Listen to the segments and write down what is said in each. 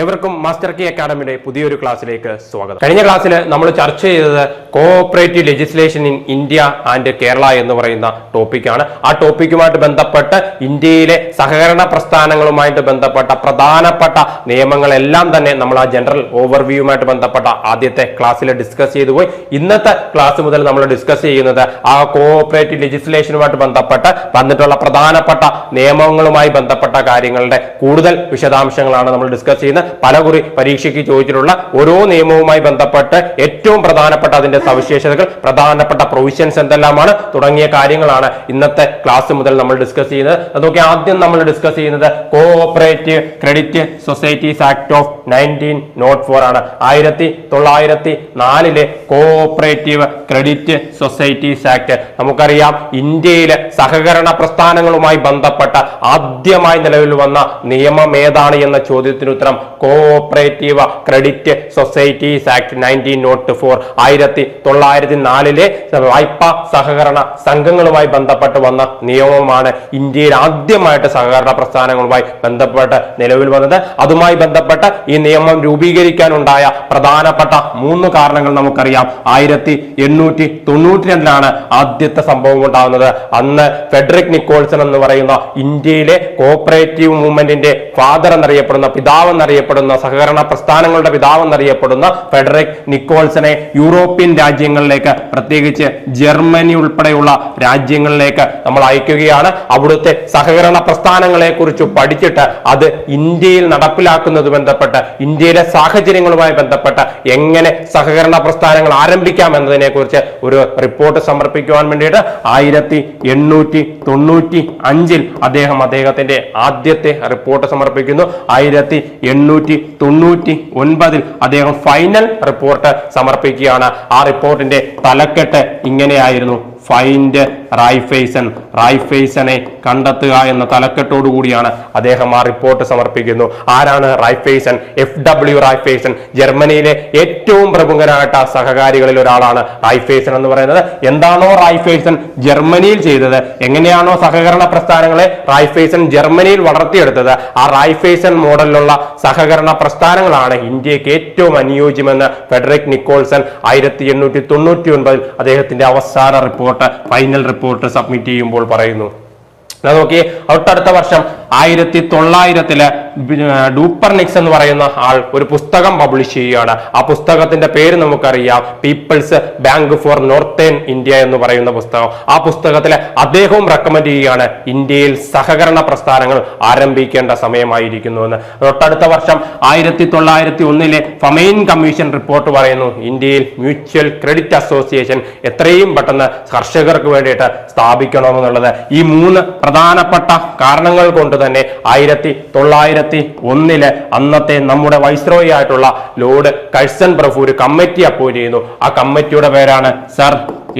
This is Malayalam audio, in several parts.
എവർക്കും മാസ്റ്റർ കി അക്കാഡമിയുടെ പുതിയൊരു ക്ലാസ്സിലേക്ക് സ്വാഗതം. കഴിഞ്ഞ ക്ലാസ്സിൽ നമ്മൾ ചർച്ച ചെയ്തത് cooperative legislation in India and Kerala എന്ന് പറയുന്ന ടോപ്പിക്കാണ്. ആ ടോപ്പിക്കുമായിട്ട് ബന്ധപ്പെട്ട് ഇന്ത്യയിലെ സഹകരണ പ്രസ്ഥാനങ്ങളുമായിട്ട് ബന്ധപ്പെട്ട പ്രധാനപ്പെട്ട നിയമങ്ങളെല്ലാം തന്നെ നമ്മൾ ആ ജനറൽ ഓവർവ്യൂവുമായിട്ട് ബന്ധപ്പെട്ട ആദ്യത്തെ ക്ലാസ്സിൽ ഡിസ്കസ് ചെയ്തു പോയി. ഇന്നത്തെ ക്ലാസ് മുതൽ നമ്മൾ ഡിസ്കസ് ചെയ്യുന്നത് ആ കോഓപ്പറേറ്റീവ് ലെജിസ്ലേഷനുമായിട്ട് ബന്ധപ്പെട്ട് വന്നിട്ടുള്ള പ്രധാനപ്പെട്ട നിയമങ്ങളുമായി ബന്ധപ്പെട്ട കാര്യങ്ങളുടെ കൂടുതൽ വിശദാംശങ്ങളാണ് നമ്മൾ ഡിസ്കസ് ചെയ്യുന്നത്. പലകുറി പരീക്ഷയ്ക്ക് ചോദിച്ചിട്ടുള്ള ഓരോ നിയമവുമായി ബന്ധപ്പെട്ട് ഏറ്റവും പ്രധാനപ്പെട്ട അതിന്റെ സവിശേഷതകൾ, പ്രധാനപ്പെട്ട പ്രൊവിഷൻസ് എന്തെല്ലാമാണ് തുടങ്ങിയ കാര്യങ്ങളാണ് ഇന്നത്തെ ക്ലാസ് മുതൽ നമ്മൾ ഡിസ്കസ് ചെയ്യുന്നത്. അതൊക്കെ ആദ്യം നമ്മൾ ഡിസ്കസ് ചെയ്യുന്നത് cooperative credit societies act of 1904 ആണ്. 1904 കോഓപ്പറേറ്റീവ് ക്രെഡിറ്റ് സൊസൈറ്റീസ് ആക്ട്. നമുക്കറിയാം ഇന്ത്യയിലെ സഹകരണ പ്രസ്ഥാനങ്ങളുമായി ബന്ധപ്പെട്ട ആദ്യമായി നിലവിൽ വന്ന നിയമം ഏതാണ് എന്ന ചോദ്യത്തിന് ഉത്തരം കോഓപ്പറേറ്റീവ് ക്രെഡിറ്റ് സൊസൈറ്റീസ് ആക്ട് 1904. 1904 വായ്പാ സഹകരണ സംഘങ്ങളുമായി ബന്ധപ്പെട്ട് വന്ന നിയമമാണ് ഇന്ത്യയിൽ ആദ്യമായിട്ട് സഹകരണ പ്രസ്ഥാനങ്ങളുമായി ബന്ധപ്പെട്ട് നിലവിൽ വന്നത്. അതുമായി ബന്ധപ്പെട്ട് ഈ നിയമം രൂപീകരിക്കാനുണ്ടായ പ്രധാനപ്പെട്ട 3 കാരണങ്ങൾ നമുക്കറിയാം. 1892 ആദ്യത്തെ സംഭവം ഉണ്ടാകുന്നത്. അന്ന് ഫെഡറിക് നിക്കോൾസൺ എന്ന് പറയുന്ന ഇന്ത്യയിലെ കോഓപ്പറേറ്റീവ് മൂവ്മെന്റിന്റെ ഫാദർ എന്നറിയപ്പെടുന്ന, പിതാവ് എന്നറിയപ്പെടുന്ന, സഹകരണ പ്രസ്ഥാനങ്ങളുടെ പിതാവ് എന്നറിയപ്പെടുന്ന ഫെഡറിക് നിക്കോൾസനെ യൂറോപ്യൻ രാജ്യങ്ങളിലേക്ക്, പ്രത്യേകിച്ച് ജർമ്മനി ഉൾപ്പെടെയുള്ള രാജ്യങ്ങളിലേക്ക് നമ്മൾ അയക്കുകയാണ്. അവിടുത്തെ സഹകരണ പ്രസ്ഥാനങ്ങളെ കുറിച്ച് പഠിച്ചിട്ട് അത് ഇന്ത്യയിൽ നടപ്പിലാക്കുന്നത് ബന്ധപ്പെട്ട് ഇന്ത്യയിലെ സാഹചര്യങ്ങളുമായി ബന്ധപ്പെട്ട് എങ്ങനെ സഹകരണ പ്രസ്ഥാനങ്ങൾ ആരംഭിക്കാം എന്നതിനെ കുറിച്ച് ഒരു റിപ്പോർട്ട് സമർപ്പിക്കുവാൻ വേണ്ടിയിട്ട് 1895 അദ്ദേഹത്തിന്റെ ആദ്യത്തെ റിപ്പോർട്ട് സമർപ്പിക്കുന്നു. 1899 അദ്ദേഹം ഫൈനൽ റിപ്പോർട്ട് സമർപ്പിക്കുകയാണ്. ആ റിപ്പോർട്ടിന്റെ തലക്കെട്ട് ഇങ്ങനെയായിരുന്നു: ഫൈൻഡ് റൈഫൈസൺ, റൈഫൈസനെ കണ്ടെത്തുക എന്ന തലക്കെട്ടോടു കൂടിയാണ് അദ്ദേഹം ആ റിപ്പോർട്ട് സമർപ്പിക്കുന്നു. ആരാണ് റൈഫൈസൺ? FW റൈഫൈസൺ. ജർമ്മനിയിലെ ഏറ്റവും പ്രമുഖനായിട്ട് സഹകാരികളിൽ ഒരാളാണ് റൈഫൈസൺ എന്ന് പറയുന്നത്. എന്താണോ റൈഫൈസൺ ജർമ്മനിയിൽ ചെയ്തത്, എങ്ങനെയാണോ സഹകരണ പ്രസ്ഥാനങ്ങളെ റൈഫൈസൺ ജർമ്മനിയിൽ വളർത്തിയെടുത്തത്, ആ റൈഫൈസൺ മോഡലിലുള്ള സഹകരണ പ്രസ്ഥാനങ്ങളാണ് ഇന്ത്യക്ക് ഏറ്റവും അനുയോജ്യമെന്ന് ഫെഡറിക് നിക്കോൾസൺ 1899 അദ്ദേഹത്തിന്റെ അവസാന റിപ്പോർട്ട്, ഫൈനൽ റിപ്പോർട്ട് സബ്മിറ്റ് ചെയ്യുമ്പോൾ പറയുന്നു. നോക്കി, തൊട്ടടുത്ത വർഷം 1900 ഡൂപ്പർനിക്സ് എന്ന് പറയുന്ന ആൾ ഒരു പുസ്തകം പബ്ലിഷ് ചെയ്യുകയാണ്. ആ പുസ്തകത്തിന്റെ പേര് നമുക്കറിയാം, people's bank for northern India എന്ന് പറയുന്ന പുസ്തകം. ആ പുസ്തകത്തിൽ അദ്ദേഹവും റെക്കമെൻഡ് ചെയ്യുകയാണ് ഇന്ത്യയിൽ സഹകരണ പ്രസ്ഥാനങ്ങൾ ആരംഭിക്കേണ്ട സമയമായിരിക്കുന്നു എന്ന്. തൊട്ടടുത്ത വർഷം 1901 ഫമൈൻ കമ്മീഷൻ റിപ്പോർട്ട് പറയുന്നു ഇന്ത്യയിൽ മ്യൂച്വൽ ക്രെഡിറ്റ് അസോസിയേഷൻ എത്രയും പെട്ടെന്ന് കർഷകർക്ക് വേണ്ടിയിട്ട് സ്ഥാപിക്കണമെന്നുള്ളത്. ഈ 3 പ്രധാനപ്പെട്ട കാരണങ്ങൾ കൊണ്ട് തന്നെ 1901 അന്നത്തെ നമ്മുടെ വൈസ്രോയി ആയിട്ടുള്ള ലോർഡ് കഴ്സൺ പ്രഭു ഒരു കമ്മിറ്റി അപ്പോയിന്റ് ചെയ്യുന്നു. ആ കമ്മിറ്റിയുടെ പേരാണ് sir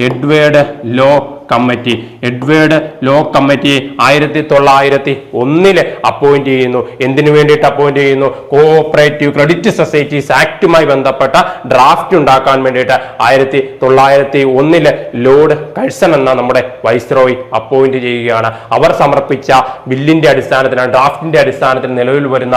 Edward Law committee. Edward Law committee 1901 appoint ചെയ്യുന്നു. എന്തിനു വേണ്ടിയിട്ട് അപ്പോയിന്റ് ചെയ്യുന്നു? കോഓപ്പറേറ്റീവ് ക്രെഡിറ്റ് സൊസൈറ്റീസ് ആക്ടുമായി ബന്ധപ്പെട്ട ഡ്രാഫ്റ്റ് ഉണ്ടാക്കാൻ വേണ്ടിയിട്ട് 1901 ലോർഡ് കഴ്സൺ എന്ന നമ്മുടെ വൈസ്രോയി അപ്പോയിന്റ് ചെയ്യുകയാണ്. അവർ സമർപ്പിച്ച ബില്ലിന്റെ അടിസ്ഥാനത്തിലാണ്, ഡ്രാഫ്റ്റിന്റെ അടിസ്ഥാനത്തിൽ നിലവിൽ വരുന്ന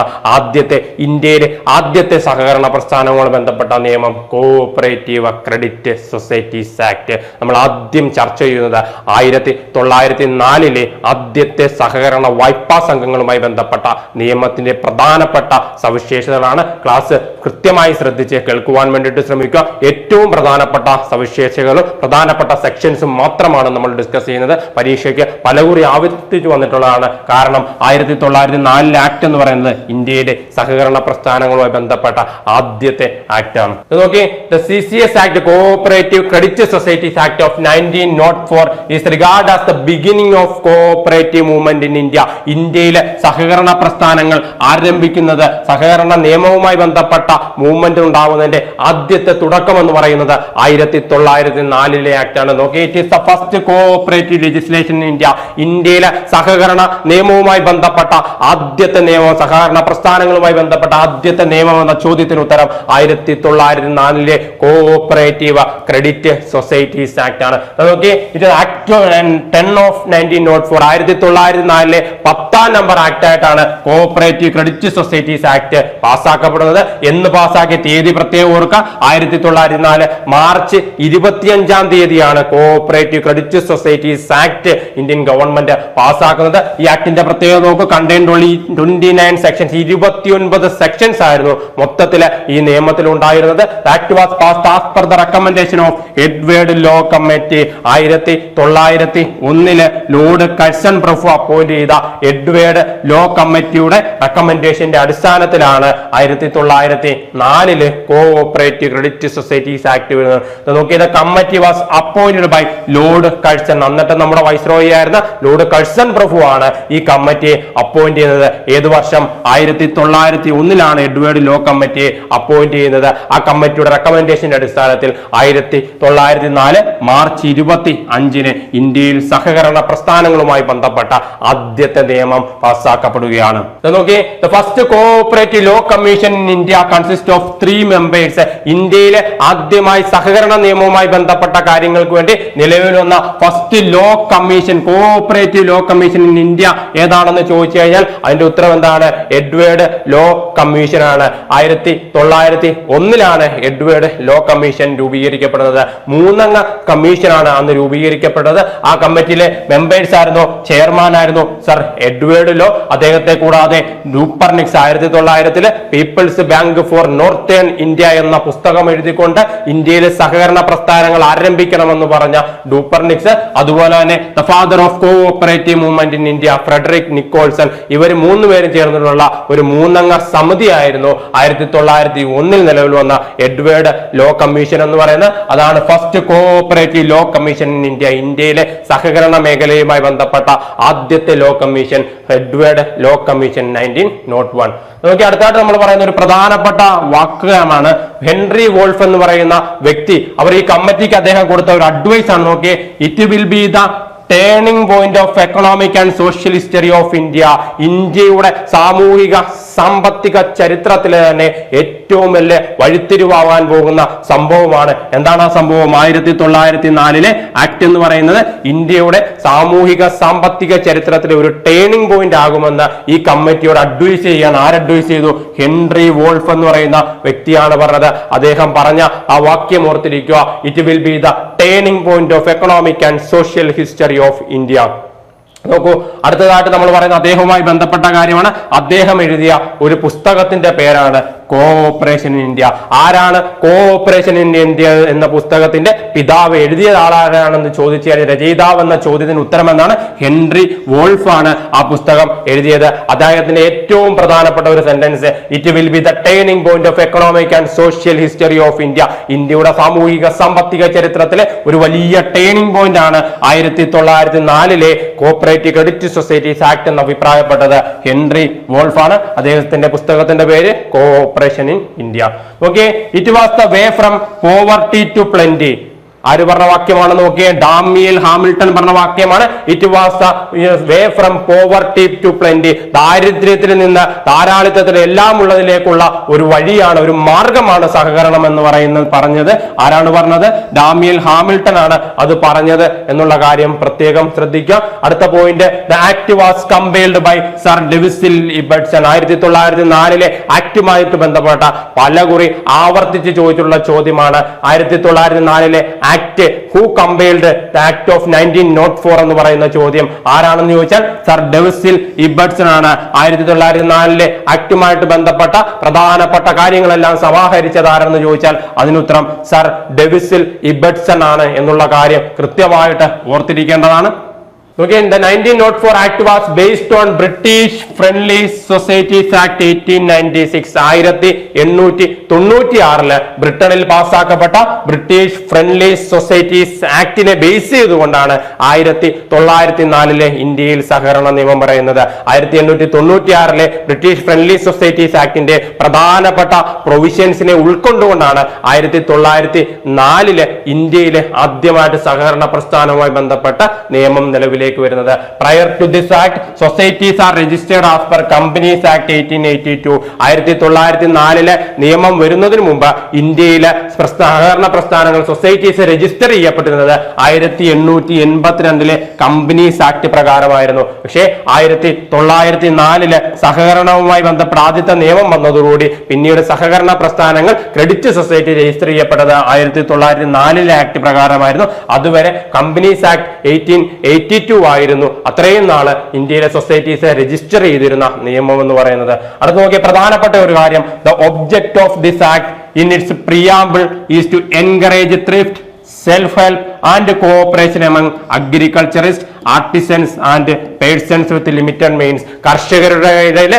ഇന്ത്യയിലെ ആദ്യത്തെ സഹകരണ പ്രസ്ഥാനങ്ങളുമായി ബന്ധപ്പെട്ട നിയമം കോഓപ്പറേറ്റീവ് ക്രെഡിറ്റ് സൊസൈറ്റീസ് ആക്ട്. നമ്മൾ ആദ്യം ചർച്ച ചെയ്യുന്നത് 1904 ആദ്യത്തെ സഹകരണ വായ്പാ സംഘങ്ങളുമായി ബന്ധപ്പെട്ട നിയമത്തിന്റെ പ്രധാനപ്പെട്ട സവിശേഷതകളാണ്. ക്ലാസ് കൃത്യമായി ശ്രദ്ധിച്ച് കേൾക്കുവാൻ വേണ്ടിയിട്ട് ശ്രമിക്കുക. ഏറ്റവും പ്രധാനപ്പെട്ട സവിശേഷതകളും പ്രധാനപ്പെട്ട സെക്ഷൻസും മാത്രമാണ് നമ്മൾ ഡിസ്കസ് ചെയ്യുന്നത്. പരീക്ഷയ്ക്ക് പലകുറി ആവർത്തിച്ചു വന്നിട്ടുള്ളതാണ്. കാരണം 1904 ആക്ട് എന്ന് പറയുന്നത് ഇന്ത്യയുടെ സഹകരണ പ്രസ്ഥാനങ്ങളുമായി ബന്ധപ്പെട്ട ആദ്യത്തെ ആക്ട് ആണ്. നോക്കി, the CCS act, cooperative credit societies act of 1904 is regarded as the beginning of cooperative movement in India. ഇന്ത്യയിലെ സഹകരണ പ്രസ്ഥാനങ്ങൾ ആരംഭിക്കുന്നത്, സഹകരണ നിയമവുമായി ബന്ധപ്പെട്ട മൂവ്മെന്റ് ഉണ്ടാവുന്നതിന്റെ ആദ്യത്തെ തുടക്കം എന്ന് പറയുന്നത് 1904 ആക്ട് ആണ്. നോക്കി, it is the first cooperative legislation in India. ഇന്ത്യയിലെ സഹകരണ നിയമവുമായി ബന്ധപ്പെട്ട ആദ്യത്തെ നിയമം, സഹകരണ പ്രസ്ഥാനങ്ങളുമായി ബന്ധപ്പെട്ട ആദ്യത്തെ നിയമം എന്ന ചോദ്യത്തിന് ഉത്തരം 1904 കോഓപ്പറേറ്റീവ് ക്രെഡിറ്റ് സൊസൈറ്റീസ് ആക്ട് ആണ്. നോക്കി, ഇത് ആക്ട് 10 of 1904 1904 10-ാം നമ്പർ ആക്ട് ആയിട്ടാണ് കോഓപ്പറേറ്റീവ് ക്രെഡിറ്റ് സൊസൈറ്റീസ് ആക്ട് പാസ്സാക്കപ്പെടുന്നത്. എന്ന് പാസ്സാക്കിയ തീയതി പ്രത്യേകം ഓർക്കുക, 1904 മാർച്ച് 25-ാം തീയതിയാണ് cooperative credit societies act Indian government പാസ്സാക്കുന്നത്. ഈ ആക്ടിന്റെ പ്രത്യേകത നോക്കുക, കണ്ടെയ്ൻഡ് ഓൺലി 29 സെക്ഷൻസ്, 29 സെക്ഷൻസ് ആയിരുന്നു മൊത്തത്തില് ഈ നിയമത്തിൽ ഉണ്ടായിരുന്നത്. Act was passed as per the recommendation of Edward Law committee. 1901 lord Curzon പ്രഭു അപ്പോയിന്റ് ചെയ്ത എഡ്വേർഡ് ലോ കമ്മിറ്റിയുടെ റെക്കമെൻഡേഷന്റെ അടിസ്ഥാനത്തിലാണ് 1904 കോഓപ്പറേറ്റീവ് ക്രെഡിറ്റ് സൊസൈറ്റീസ് ആക്ട് വരുന്നത്. നോക്കിയത് committee was appointed by lord Curzon. എന്നിട്ട് നമ്മുടെ വൈസ്രോയി ആയിരുന്ന ലോർഡ് കഴ്സൺ പ്രഭു ആണ് ഈ കമ്മിറ്റിയെ അപ്പോയിന്റ് ചെയ്യുന്നത്. ഏത് വർഷം? 1901 എഡ്വേർഡ് ലോ കമ്മിറ്റിയെ അപ്പോയിന്റ് ചെയ്യുന്നത്. ആ കമ്മിറ്റിയുടെ റെക്കമെൻഡേഷന്റെ അടിസ്ഥാനത്തിൽ 1904 മാർച്ച് 25 ഇന്ത്യയിൽ സഹകരണ പ്രസ്ഥാനങ്ങളുമായി ബന്ധപ്പെട്ട ആദ്യത്തെ നിയമം പാസ്സാക്കപ്പെടുകയാണ്. നോക്കി, the first cooperative law commission in India consist of 3 members. ഇന്ത്യയിലെ ആദ്യമായി സഹകരണ നിയമവുമായി ബന്ധപ്പെട്ട കാര്യങ്ങൾക്ക് വേണ്ടി നിലവിൽ വന്ന first law commission, cooperative law commission in India ഏതാണെന്ന് ചോദിച്ചു കഴിഞ്ഞാൽ അതിന്റെ ഉത്തരം എന്താണ്? എഡ്വേർഡ് ലോ കമ്മീഷൻ ആണ്. 1901 എഡ്വേർഡ് ലോ കമ്മീഷൻ രൂപീകരിക്കപ്പെടുന്നത്. 3 അംഗ കമ്മീഷനാണ് അന്ന് രൂപീകരിക്കപ്പെട്ടത്. ആ കമ്മിറ്റിയിലെ മെമ്പേഴ്സ് ആയിരുന്നു, ചെയർമാൻ ആയിരുന്നു സർ എഡ്വേർഡ് ലോ. അദ്ദേഹത്തെ കൂടാതെ Dupernex 1900 people's bank for northern India എന്ന പുസ്തകം എഴുതിക്കൊണ്ട് ഇന്ത്യയിലെ സഹകരണ പ്രസ്ഥാനങ്ങൾ ആരംഭിക്കണമെന്ന് പറഞ്ഞ ഡൂപ്പർനിക്സ്, അതുപോലെ തന്നെ the father of cooperative movement in India Frederick Nicholson, ഇവർ 3 പേരും ചേർന്നിട്ടുള്ള ഒരു 3 അംഗ സമിതിയായിരുന്നു 1901 നിലവിൽ വന്ന എഡ്വേർഡ് ലോ കമ്മീഷൻ എന്ന് പറയുന്നത്. അതാണ് first cooperative law commission in India. ഇന്ത്യയിലെ സഹകരണ മേഖലയുമായി ബന്ധപ്പെട്ട ആദ്യത്തെ law commission Edward law commission 1901. നോക്കി, അടുത്തായിട്ട് നമ്മൾ പറയുന്ന ഒരു പ്രധാനപ്പെട്ട വാക്യമാണ് ഹെൻറി വോൾഫ് എന്ന് പറയുന്ന വ്യക്തി. അവർ ഈ കമ്മിറ്റിക്ക് അദ്ദേഹം കൊടുത്ത ഒരു അഡ്വൈസ് ആണ്. നോക്കിയേ, it will be the turning point of economic and social history of India. ഇന്ത്യയുടെ സാമൂഹിക സാമ്പത്തിക ചരിത്രത്തിലെ തന്നെ ഏറ്റവും വലിയ വഴിത്തിരിവാകാൻ പോകുന്ന സംഭവമാണ്. എന്താണ് ആ സംഭവം? 1904 ആക്ട് എന്ന് പറയുന്നത് ഇന്ത്യയുടെ സാമൂഹിക സാമ്പത്തിക ചരിത്രത്തിലെ ഒരു ടേണിംഗ് പോയിന്റ് ആകുമെന്ന് ഈ കമ്മിറ്റിയോട് അഡ്വൈസ് ചെയ്യാൻ ആര് അഡ്വൈസ് ചെയ്തു? ഹെൻറി വോൾഫ് എന്ന് പറയുന്ന വ്യക്തിയാണ് പറഞ്ഞത്. അദ്ദേഹം പറഞ്ഞ ആ വാക്യം ഓർത്തിരിക്കുക, it will be the turning point of economic and social history of India. നോക്കൂ, അടുത്തതായിട്ട് നമ്മൾ പറയുന്ന അദ്ദേഹവുമായി ബന്ധപ്പെട്ട കാര്യമാണ്. അദ്ദേഹം എഴുതിയ ഒരു പുസ്തകത്തിന്റെ പേരാണ് കോഓപ്പറേഷൻ ഇൻ ഇന്ത്യ. ആരാണ് കോഓപ്പറേഷൻ ഇൻ ഇന്ത്യ എന്ന പുസ്തകത്തിന്റെ പിതാവ്? എഴുതിയ ആളാരാണെന്ന് ചോദിച്ചാൽ രചയിതാവ് എന്ന ചോദ്യത്തിന് ഉത്തരം എന്നാണ് ഹെൻറി വോൾഫ് ആണ് ആ പുസ്തകം എഴുതിയത്. അദ്ദേഹത്തിന്റെ ഏറ്റവും പ്രധാനപ്പെട്ട ഒരു sentence, it will be the turning point of economic and social history of India. ഇന്ത്യയുടെ സാമൂഹിക സാമ്പത്തിക ചരിത്രത്തിലെ ഒരു വലിയ ടേണിംഗ് പോയിന്റ് ആണ് 1904 കോഓപ്പറേറ്റീവ് ക്രെഡിറ്റ് സൊസൈറ്റീസ് ആക്ട് എന്ന് അഭിപ്രായപ്പെട്ടത് ഹെൻറി വോൾഫ് ആണ്. അദ്ദേഹത്തിന്റെ പുസ്തകത്തിന്റെ പേര് cooperation in India. Okay, it was the way from poverty to plenty. ആര് പറഞ്ഞ വാക്യമാണ്? നോക്കിയേ, ഡാമിയൽ ഹാമിൽട്ടൺ പറഞ്ഞ വാക്യമാണ്. It was the way from poverty to plenty. ദാരിദ്ര്യത്തിൽ നിന്ന് ധാരാളിത്തത്തിൽ എല്ലാം ഉള്ളതിലേക്കുള്ള ഒരു വഴിയാണ്, ഒരു മാർഗമാണ് സഹകരണം എന്ന് പറഞ്ഞത്. ആരാണ് പറഞ്ഞത്? ഡാമിയൽ ഹാമിൽട്ടൺ ആണ് അത് പറഞ്ഞത് എന്നുള്ള കാര്യം പ്രത്യേകം ശ്രദ്ധിക്കുക. അടുത്ത point, the act was compiled by sir Denzil Ibbetson. 1904 ആക്ടുമായിട്ട് ബന്ധപ്പെട്ട പലകുറി ആവർത്തിച്ച് ചോദിച്ചിട്ടുള്ള ചോദ്യമാണ്. 1904 act who compiled the act of 1904 എന്ന് പറയുന്ന ചോദ്യം ആരാണെന്ന് ചോദിച്ചാൽ സർ ഡെവിസിൽ ഇബർട്ട്സൺ ആണ്. 1904 ആക്ടുമായിട്ട് ബന്ധപ്പെട്ട പ്രധാനപ്പെട്ട കാര്യങ്ങളെല്ലാം സമാഹരിച്ചതാരെന്ന് ചോദിച്ചാൽ അതിനുത്തരം സർ ഡെവിസിൽ ഇബർട്ട്സൺ ആണ് എന്നുള്ള കാര്യം കൃത്യമായിട്ട് ഓർത്തിരിക്കേണ്ടതാണ്. Okay, the 1904 Act was based on British Friendly Societies Act 1896. 1896 ബ്രിട്ടനിൽ പാസ്സാക്കപ്പെട്ട ബ്രിട്ടീഷ് ഫ്രണ്ട്ലി സൊസൈറ്റീസ് ആക്ടിനെ ബേസ് ചെയ്തുകൊണ്ടാണ് 1904 ഇന്ത്യയിൽ സഹകരണ നിയമം പറയുന്നത്. 1896 ബ്രിട്ടീഷ് ഫ്രണ്ട്ലി സൊസൈറ്റീസ് ആക്ടിന്റെ പ്രധാനപ്പെട്ട പ്രൊവിഷൻസിനെ ഉൾക്കൊണ്ടുകൊണ്ടാണ് 1904 ഇന്ത്യയിലെ ആദ്യമായിട്ട് സഹകരണ പ്രസ്ഥാനവുമായി ബന്ധപ്പെട്ട നിയമം നിലവിലേക്ക് നിലവിലേക്ക് വരുന്നത്. Prior to this act societies are registered as per companies act 1882. 1904 നിയമം വരുന്നതിന് മുമ്പ് ഇന്ത്യയിലെ സഹകരണ പ്രസ്ഥാനങ്ങൾ സൊസൈറ്റീസ് രജിസ്റ്റർ ചെയ്യപ്പെട്ടിരുന്നത് 1882 കമ്പനീസ് ആക്ട് പ്രകാരമായിരുന്നു. പക്ഷേ 1904 സഹകരണവുമായി ബന്ധപ്പെട്ട ആദ്യത്തെ നിയമം വന്നതോടുകൂടി പിന്നീട് സഹകരണ പ്രസ്ഥാനങ്ങൾ ക്രെഡിറ്റ് സൊസൈറ്റി രജിസ്റ്റർ ചെയ്യപ്പെട്ടത് 1904 ആക്ട് പ്രകാരമായിരുന്നു. അതുവരെ കമ്പനീസ് ആക്ട് 1882 ആയിരുന്നു അത്രയും നാള് ഇന്ത്യയിലെ സൊസൈറ്റീസ് രജിസ്റ്റർ ചെയ്തിരുന്ന നിയമം എന്ന് പറയുന്നത്. അടുത്ത് നോക്കിയ പ്രധാനപ്പെട്ട ഒരു കാര്യം, the object of this act in its preamble is to encourage thrift, self-help and cooperation among agriculturists, artisans and persons with limited means. കർഷകരുടെ ഇടയിലെ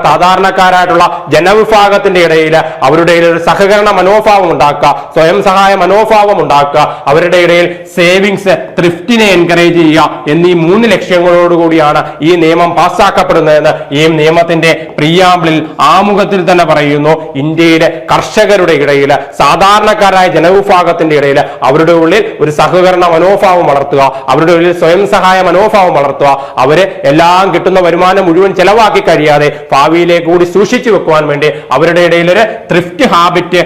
സാധാരണക്കാരായിട്ടുള്ള ജനവിഭാഗത്തിന്റെ ഇടയിൽ അവരുടെ ഇടയിൽ ഒരു സഹകരണ മനോഭാവം ഉണ്ടാക്കുക, സ്വയം സഹായ മനോഭാവം ഉണ്ടാക്കുക, അവരുടെ ഇടയിൽ സേവിങ്സ്, ത്രിഫ്റ്റിനെ എൻകറേജ് ചെയ്യുക എന്നീ 3 ലക്ഷ്യങ്ങളോടുകൂടിയാണ് ഈ നിയമം പാസ്സാക്കപ്പെടുന്നതെന്ന് ഈ നിയമത്തിന്റെ പ്രിയാമ്പിളിൽ ആമുഖത്തിൽ തന്നെ പറയുന്നു. ഇന്ത്യയിലെ കർഷകരുടെ ഇടയിൽ, സാധാരണക്കാരായ ജനവിഭാഗത്തിന്റെ ഇടയിൽ അവരുടെ ഉള്ളിൽ ഒരു സഹകരണ മനോഭാവം വളർത്തുക, അവരുടെ ഉള്ളിൽ സ്വയം സഹായ മനോഭാവം വളർത്തുക, അവര് എല്ലാം കിട്ടുന്ന വരുമാനം മുഴുവൻ ചെലവാക്കി കഴിയാതെ ഭാവിയിലേക്ക് കൂടി സൂക്ഷിച്ചു വെക്കുവാൻ വേണ്ടി അവരുടെ ഇടയിൽ ഒരു ത്രിഫ്റ്റ് ഹാബിറ്റ്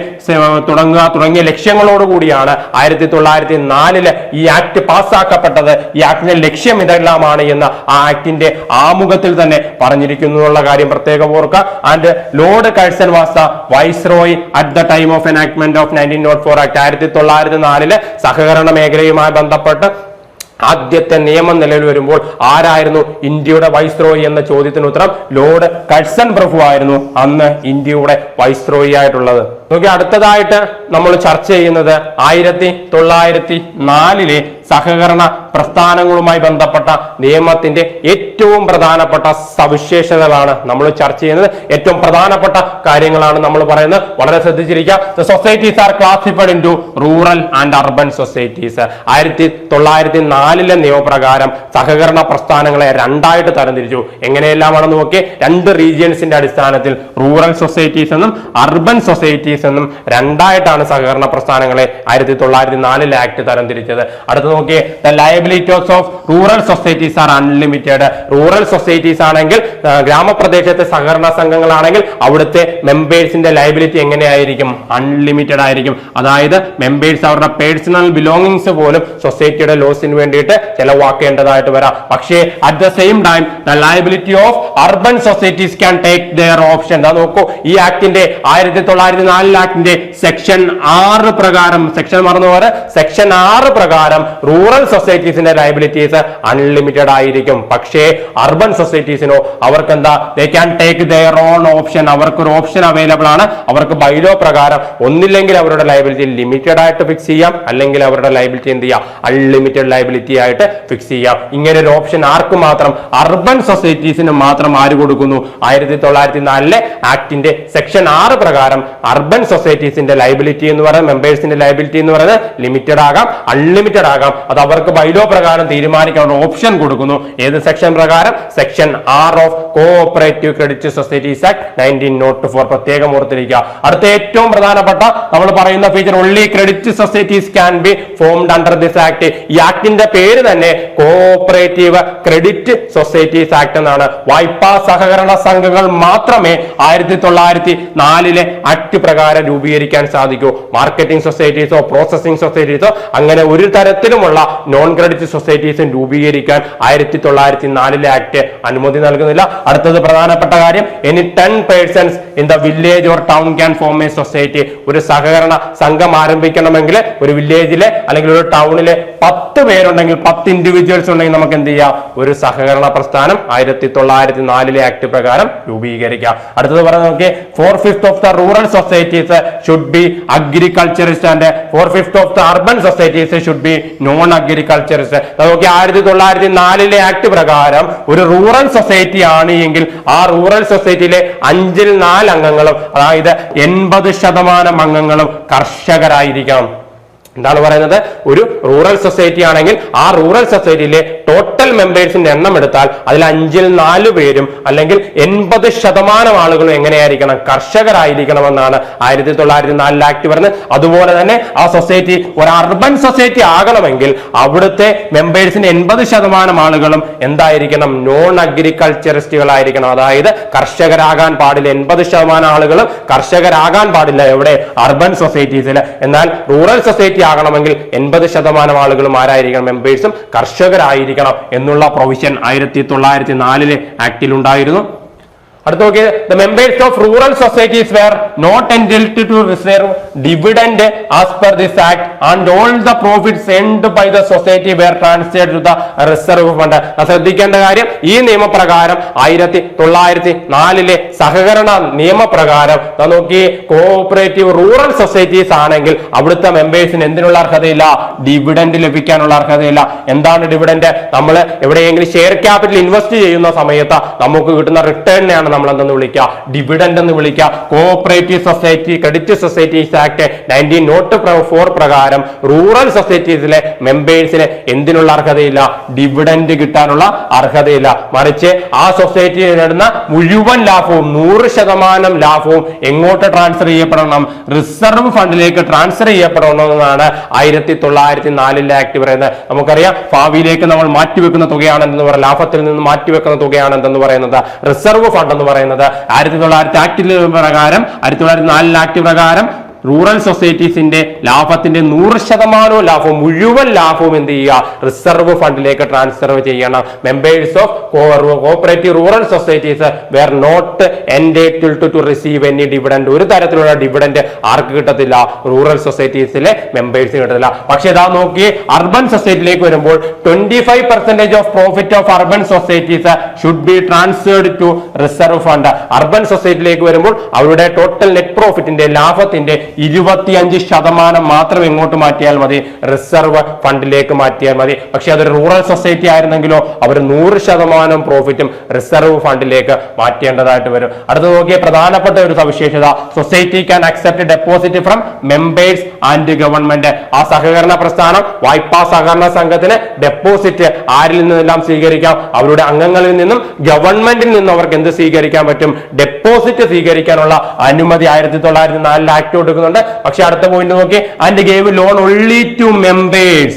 തുടങ്ങിയ ലക്ഷ്യങ്ങളോടുകൂടിയാണ് 1904 ഈ ആക്ട് പാസ്സാക്കപ്പെട്ടത്. ഈ ആക്ടിന്റെ ലക്ഷ്യം ഇതെല്ലാമാണ് എന്ന് ആ ആക്ടിന്റെ ആമുഖത്തിൽ തന്നെ പറഞ്ഞിരിക്കുന്നു എന്നുള്ള കാര്യം പ്രത്യേകം ഓർക്കുക. And Lord Curzon was the viceroy at the time of enactment of 1904 act. 1904 സഹകരണ മേഖലയുമായി ബന്ധപ്പെട്ട് ആദ്യത്തെ നിയമം നിലവിൽ വരുമ്പോൾ ആരായിരുന്നു ഇന്ത്യയുടെ വൈസ്രോയി എന്ന ചോദ്യത്തിന് ഉത്തരം ലോർഡ് കഴ്സൺ പ്രഭു ആയിരുന്നു അന്ന് ഇന്ത്യയുടെ വൈസ്രോയി ആയിട്ടുള്ളത്. നോക്കി അടുത്തതായിട്ട് നമ്മൾ ചർച്ച ചെയ്യുന്നത് 1904 സഹകരണ പ്രസ്ഥാനങ്ങളുമായി ബന്ധപ്പെട്ട നിയമത്തിന്റെ ഏറ്റവും പ്രധാനപ്പെട്ട സവിശേഷതകളാണ് നമ്മൾ ചർച്ച ചെയ്യുന്നത്. ഏറ്റവും പ്രധാനപ്പെട്ട കാര്യങ്ങളാണ് നമ്മൾ പറയുന്നത്. വളരെ ശ്രദ്ധിച്ചിരിക്കുക. The societies are classified into rural and urban societies. 1904 നിയമപ്രകാരം സഹകരണ പ്രസ്ഥാനങ്ങളെ രണ്ടായിട്ട് തരംതിരിച്ചു. എങ്ങനെയെല്ലാമാണെന്ന് നോക്കി, 2 റീജിയൻസിന്റെ അടിസ്ഥാനത്തിൽ റൂറൽ സൊസൈറ്റീസ് എന്നും അർബൻ സൊസൈറ്റീസ് എന്നും രണ്ടായിട്ടാണ് സഹകരണ പ്രസ്ഥാനങ്ങളെ 1904 ആക്ട് തരംതിരിച്ചത്. അടുത്ത നോക്കിയേ, the liabilities of rural societies are unlimited. Rural societies ആണെങ്കിൽ, ഗ്രാമപ്രദേശത്തെ സഹകരണ സംഘങ്ങളാണെങ്കിൽ അവിടുത്തെ മെമ്പേഴ്സിന്റെ ലയബിലിറ്റി എങ്ങനെയായിരിക്കും? അൺലിമിറ്റഡ് ആയിരിക്കും. അതായത് മെമ്പേഴ്സ് അവരുടെ പേഴ്സണൽ ബിലോങ്ങിങ്സ് പോലും സൊസൈറ്റിയുടെ ലോസിന് വേണ്ടിയിട്ട് ചെലവാക്കേണ്ടതായിട്ട് വരാം. പക്ഷേ at the same time the liability of urban societies can take their option. നോക്കൂ, ഈ ആക്ടിന്റെ 1904 ആക്ടിന്റെ സെക്ഷൻ 6 പ്രകാരം, സെക്ഷൻ മറന്നുപോലെ സെക്ഷൻ 6 പ്രകാരം റൂറൽ സൊസൈറ്റീസിന്റെ ലയബിലിറ്റീസ് അൺലിമിറ്റഡ് ആയിരിക്കും. പക്ഷേ അർബൻ സൊസൈറ്റീസിനോ അവർക്ക് എന്താ, they can take their own option. അവർക്കൊരു ഓപ്ഷൻ അവൈലബിൾ ആണ്. അവർക്ക് ബൈലോ പ്രകാരം ഒന്നില്ലെങ്കിൽ അവരുടെ ലയബിലിറ്റി ലിമിറ്റഡ് ആയിട്ട് ഫിക്സ് ചെയ്യാം, അല്ലെങ്കിൽ അവരുടെ ലയബിലിറ്റി എന്ത് ചെയ്യാം, അൺലിമിറ്റഡ് ലയബിലിറ്റി ആയിട്ട് ഫിക്സ് ചെയ്യാം. ഇങ്ങനെ ഒരു ഓപ്ഷൻ ആർക്ക് മാത്രം? അർബൻ സൊസൈറ്റീസിന് മാത്രം ആര് കൊടുക്കുന്നു? 1904 ആക്ടിന്റെ സെക്ഷൻ 6 പ്രകാരം അർബൻ സൊസൈറ്റീസിന്റെ ലയബിലിറ്റി എന്ന് പറയുന്നത്, മെമ്പേഴ്സിന്റെ ലയബിലിറ്റി എന്ന് പറയുന്നത് ലിമിറ്റഡ് ആകാം, അൺലിമിറ്റഡ് ആകാം. അത് അവർക്ക് ബൈലോ പ്രകാരം തീരുമാനിക്കാൻ ഓപ്ഷൻ കൊടുക്കുന്നു. ഏത് സെക്ഷൻ പ്രകാരം? Section 6 of cooperative credit societies act 1904. പ്രത്യേകം ഓർത്തിരിക്കുക. അടുത്ത ഏറ്റവും പ്രധാനപ്പെട്ട നമ്മൾ പറയുന്ന feature, only credit societies can be formed under this act. ഈ ആക്ടിന്റെ പേര് തന്നെ കോഓപ്പറേറ്റീവ് ക്രെഡിറ്റ് സൊസൈറ്റീസ് ആക്ട് എന്നാണ്. വായ്പാ സഹകരണ സംഘങ്ങൾ മാത്രമേ 1904 ആക്ട് പ്രകാരം രൂപീകരിക്കാൻ സാധിക്കൂ. മാർക്കറ്റിംഗ് സൊസൈറ്റീസോ പ്രോസസിംഗ് സൊസൈറ്റീസോ അങ്ങനെ ഒരു തരത്തിലുമുള്ള നോൺ ക്രെഡിറ്റ് സൊസൈറ്റീസും രൂപീകരിക്കാൻ 1904 ആക്ട് അനുമതി നൽകുന്നില്ല. അടുത്തത് പ്രധാനപ്പെട്ട കാര്യം, any 10 persons in the village or town can form A society. ഒരു സഹകരണ സംഘം ആരംഭിക്കണമെങ്കിൽ ഒരു വില്ലേജിലെ അല്ലെങ്കിൽ ഒരു ടൗണിലെ 10 പേരുണ്ടെങ്കിൽ, 10 ഇൻഡിവിജ്വൽസ് ഉണ്ടെങ്കിൽ നമുക്ക് എന്ത് ചെയ്യാം? ഒരു സഹകരണ പ്രസ്ഥാനം 1904 ആക്ട് പ്രകാരം രൂപീകരിക്കാം. അടുത്തത് പറയുന്നത് നോക്കിയേ, 4/5 of the rural societies should B agriculturist and 4/5 of the urban societies should B non agriculturist. നോക്കി, 1904 ആക്ട് പ്രകാരം ഒരു റൂറൽ സൊസൈറ്റി ആണ് എങ്കിൽ ആ റൂറൽ സൊസൈറ്റിയിലെ 5/4 അംഗങ്ങളും, അതായത് 80% അംഗങ്ങളും കർഷകരായിരിക്കണം. എന്താണ് പറയുന്നത്, ഒരു റൂറൽ സൊസൈറ്റി ആണെങ്കിൽ ആ റൂറൽ സൊസൈറ്റിയിലെ ടോട്ടൽ മെമ്പേഴ്സിന്റെ എണ്ണം എടുത്താൽ അതിൽ 5/4 പേരും അല്ലെങ്കിൽ 80% ആളുകളും എങ്ങനെയായിരിക്കണം, കർഷകരായിരിക്കണമെന്നാണ് 1904 ആക്ട് പറയുന്നത്. അതുപോലെ തന്നെ ആ സൊസൈറ്റി ഒരു അർബൻ സൊസൈറ്റി ആകണമെങ്കിൽ അവിടുത്തെ മെമ്പേഴ്സിന്റെ 80% ആളുകളും എന്തായിരിക്കണം, നോൺ അഗ്രികൾച്ചറിസ്റ്റുകളായിരിക്കണം. അതായത് കർഷകരാകാൻ പാടില്ല, 80% ആളുകളും കർഷകരാകാൻ പാടില്ല എവിടെ, അർബൻ സൊസൈറ്റീസിൽ. എന്നാൽ റൂറൽ സൊസൈറ്റി ആകണമെങ്കിൽ 80% ആളുകളും ആരായിരിക്കണം, മെമ്പേഴ്സും കർഷകരായിരിക്കണം എന്നുള്ള പ്രൊവിഷൻ 1904 ആക്ടിൽ ഉണ്ടായിരുന്നു. അടുത്ത നോക്കിയത്, the members of rural societies were not entitled to reserve dividend as per this act and all the profits earned by the society were transferred to the reserve fund. ശ്രദ്ധിക്കേണ്ട കാര്യം, ഈ നിയമപ്രകാരം 1904 സഹകരണ നിയമപ്രകാരം നോക്കി, കോഓപ്പറേറ്റീവ് റൂറൽ സൊസൈറ്റീസ് ആണെങ്കിൽ അവിടുത്തെ മെമ്പേഴ്സിന് എന്തിനുള്ള അർഹതയില്ല, ഡിവിഡൻഡ് ലഭിക്കാനുള്ള അർഹതയില്ല. എന്താണ് ഡിവിഡൻഡ്? നമ്മൾ എവിടെയെങ്കിലും ഷെയർ ക്യാപിറ്റൽ ഇൻവെസ്റ്റ് ചെയ്യുന്ന സമയത്ത് നമുക്ക് കിട്ടുന്ന റിട്ടേണിനെയാണ് നമ്മൾ എന്തെന്ന് വിളിക്കുക, ഡിവിഡൻഡ് എന്ന് വിളിക്കുക. Cooperative society credit societies act 1904 പ്രകാരം റൂറൽ സൊസൈറ്റീസിലെ മെമ്പേഴ്സിന് എന്തിനുള്ള അർഹതയില്ല, ഡിവിഡൻഡ് കിട്ടാനുള്ള അർഹതയില്ല. മറിച്ച് ആ സൊസൈറ്റി നേടുന്ന മുഴുവൻ ലാഭവും 100% ലാഭവും എങ്ങോട്ട് ട്രാൻസ്ഫർ ചെയ്യപ്പെടണം, റിസർവ് ഫണ്ടിലേക്ക് ട്രാൻസ്ഫർ ചെയ്യപ്പെടണമെന്നാണ് 1904 ആക്ട് പറയുന്നത്. നമുക്കറിയാം, ഭാവിയിലേക്ക് നമ്മൾ മാറ്റിവെക്കുന്ന തുകയാണെന്ന് പറയുന്നത്, ലാഭത്തിൽ നിന്ന് മാറ്റിവെക്കുന്ന തുകയാണെന്ന് പറയുന്നത് റിസർവ് ഫണ്ട് എന്ന് പറയുന്നത് 1900 ആക്ട് പ്രകാരം 1904 ആക്ട് പ്രകാരം റൂറൽ സൊസൈറ്റീസിന്റെ ലാഭത്തിന്റെ 100% ലാഭവും മുഴുവൻ ലാഭവും എന്ത് ചെയ്യുക, റിസർവ് ഫണ്ടിലേക്ക് ട്രാൻസ്ഫർ ചെയ്യണം. Members of cooperative rural societies were not entitled to receive any dividend. ഒരു തരത്തിലുള്ള ഡിവിഡൻഡ് ആർക്ക് കിട്ടത്തില്ല, റൂറൽ സൊസൈറ്റീസിലെ മെമ്പേഴ്സിന് കിട്ടത്തില്ല. പക്ഷെ ഇതാ നോക്കി, അർബൻ സൊസൈറ്റിയിലേക്ക് വരുമ്പോൾ 25% of profit of urban societies should be transferred to reserve fund. Urban സൊസൈറ്റിയിലേക്ക് വരുമ്പോൾ അവരുടെ ടോട്ടൽ നെറ്റ് പ്രോഫിറ്റിന്റെ ലാഭത്തിന്റെ 25% മാത്രം എങ്ങോട്ട് മാറ്റിയാൽ മതി, റിസർവ് ഫണ്ടിലേക്ക് മാറ്റിയാൽ മതി. പക്ഷെ അതൊരു റൂറൽ സൊസൈറ്റി ആയിരുന്നെങ്കിലോ അവർ 100% പ്രോഫിറ്റും റിസർവ് ഫണ്ടിലേക്ക് മാറ്റേണ്ടതായിട്ട് വരും. അടുത്ത നോക്കിയ പ്രധാനപ്പെട്ട ഒരു സവിശേഷത, society can accept deposit from members and government. ആ സഹകരണ പ്രസ്ഥാനം, വായ്പാ സഹകരണ സംഘത്തിന് ഡെപ്പോസിറ്റ് ആരിൽ നിന്നെല്ലാം സ്വീകരിക്കാം, അവരുടെ അംഗങ്ങളിൽ നിന്നും ഗവൺമെന്റിൽ നിന്നും അവർക്ക് എന്ത് സ്വീകരിക്കാൻ പറ്റും, ഡെപ്പോസിറ്റ് സ്വീകരിക്കാനുള്ള അനുമതി 1904 ആക്ട് കൊടുക്കുന്നുണ്ട്. പക്ഷെ അടുത്ത പോയിന്റ് നോക്കി, and gave loan only to members